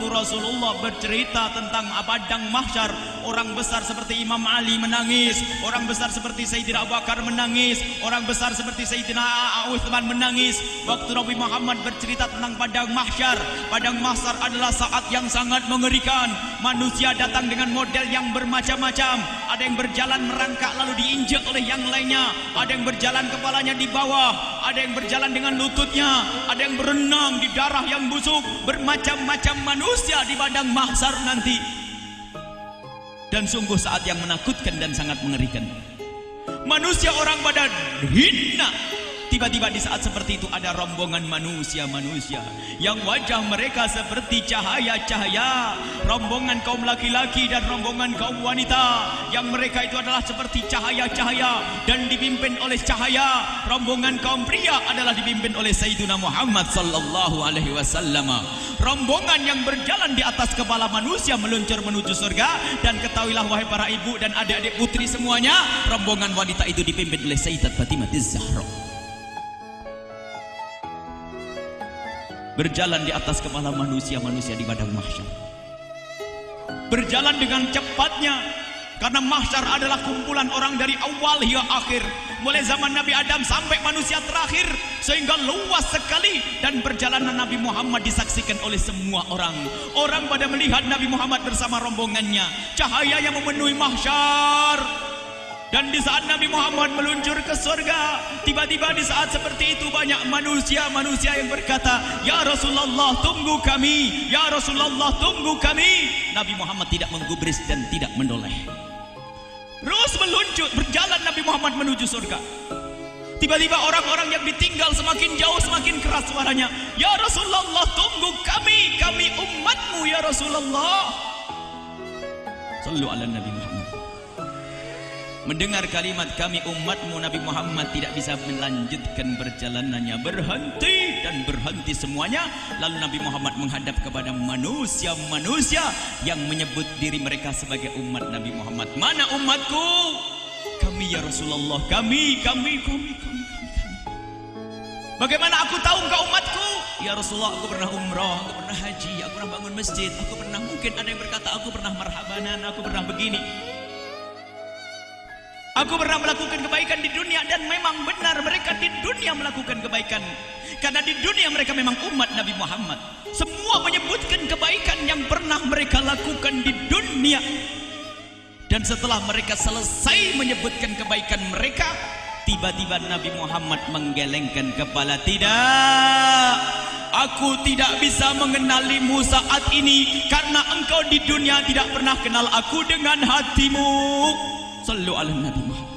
waktu Rasulullah bercerita tentang padang mahsyar, orang besar seperti Imam Ali menangis, orang besar seperti Sayyidina Abu Bakar menangis, orang besar seperti Sayyidina Utsman menangis. Waktu Nabi Muhammad bercerita tentang padang mahsyar adalah saat yang sangat mengerikan. Manusia datang dengan model yang bermacam-macam. Ada yang berjalan merangkak lalu diinjak oleh yang lainnya, ada yang berjalan kepalanya di bawah, ada yang berjalan dengan lututnya, ada yang berenang di darah yang busuk. Bermacam-macam manusia di padang mahsyar nanti. Dan sungguh saat yang menakutkan dan sangat mengerikan. Manusia orang pada hina. Tiba-tiba di saat seperti itu ada rombongan manusia-manusia yang wajah mereka seperti cahaya-cahaya, rombongan kaum laki-laki dan rombongan kaum wanita yang mereka itu adalah seperti cahaya-cahaya dan dipimpin oleh cahaya. Rombongan kaum pria adalah dipimpin oleh Sayyidina Muhammad sallallahu alaihi wasallam. Rombongan yang berjalan di atas kepala manusia meluncur menuju surga. Dan ketahuilah wahai para ibu dan adik-adik putri semuanya, rombongan wanita itu dipimpin oleh Sayyidat Fatimah Az-Zahra. Berjalan di atas kepala manusia-manusia di padang mahsyar. Berjalan dengan cepatnya, karena mahsyar adalah kumpulan orang dari awal hingga akhir, mulai zaman Nabi Adam sampai manusia terakhir, sehingga luas sekali. Dan perjalanan Nabi Muhammad disaksikan oleh semua orang. Orang pada melihat Nabi Muhammad bersama rombongannya, cahaya yang memenuhi mahsyar. Dan di saat Nabi Muhammad meluncur ke surga, tiba-tiba di saat seperti itu banyak manusia-manusia yang berkata, "Ya Rasulullah, tunggu kami. Ya Rasulullah, tunggu kami." Nabi Muhammad tidak menggubris dan tidak menoleh. Terus meluncur, berjalan Nabi Muhammad menuju surga. Tiba-tiba orang-orang yang ditinggal semakin jauh, semakin keras suaranya, "Ya Rasulullah, tunggu kami. Kami umatmu ya Rasulullah." Sallu ala Nabi Muhammad. Mendengar kalimat kami umatmu, Nabi Muhammad tidak bisa melanjutkan perjalanannya, berhenti dan berhenti semuanya. Lalu Nabi Muhammad menghadap kepada manusia-manusia yang menyebut diri mereka sebagai umat Nabi Muhammad. "Mana umatku?" "Kami ya Rasulullah, kami. "Bagaimana aku tahu engkau umatku?" "Ya Rasulullah, aku pernah umrah, aku pernah haji, aku pernah bangun masjid, aku pernah," mungkin ada yang berkata, "aku pernah marhabanan, aku pernah begini. Aku pernah melakukan kebaikan di dunia." Dan memang benar mereka di dunia melakukan kebaikan, karena di dunia mereka memang umat Nabi Muhammad. Semua menyebutkan kebaikan yang pernah mereka lakukan di dunia. Dan setelah mereka selesai menyebutkan kebaikan mereka, tiba-tiba Nabi Muhammad menggelengkan kepala. "Tidak, aku tidak bisa mengenalimu saat ini, karena engkau di dunia tidak pernah kenal aku dengan hatimu." Sallu ala Nabi Muhammad.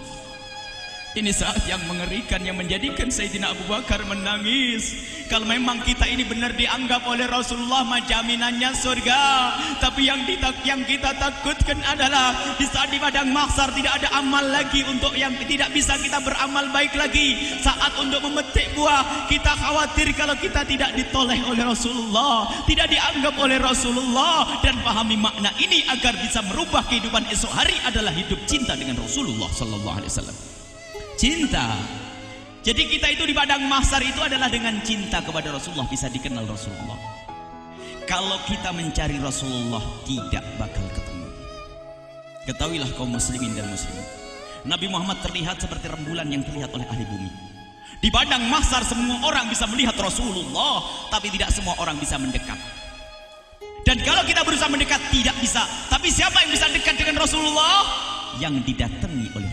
Ini saat yang mengerikan yang menjadikan Sayyidina Abu Bakar menangis. Kalau memang kita ini benar dianggap oleh Rasulullah jaminannya surga, tapi yang kita takutkan adalah di saat di padang mahsyar tidak ada amal lagi, untuk yang tidak bisa kita beramal baik lagi. Saat untuk memetik buah, kita khawatir kalau kita tidak ditoleh oleh Rasulullah, tidak dianggap oleh Rasulullah. Dan pahami makna ini agar bisa merubah kehidupan esok hari adalah hidup cinta dengan Rasulullah sallallahu alaihi wasallam. Cinta. Jadi kita itu di padang mahsyar itu adalah dengan cinta kepada Rasulullah bisa dikenal Rasulullah. Kalau kita mencari Rasulullah tidak bakal ketemu. Ketahuilah kaum muslimin dan muslimat, Nabi Muhammad terlihat seperti rembulan yang terlihat oleh ahli bumi. Di padang mahsyar semua orang bisa melihat Rasulullah, tapi tidak semua orang bisa mendekat. Dan kalau kita berusaha mendekat tidak bisa. Tapi siapa yang bisa dekat dengan Rasulullah? Yang didatangi oleh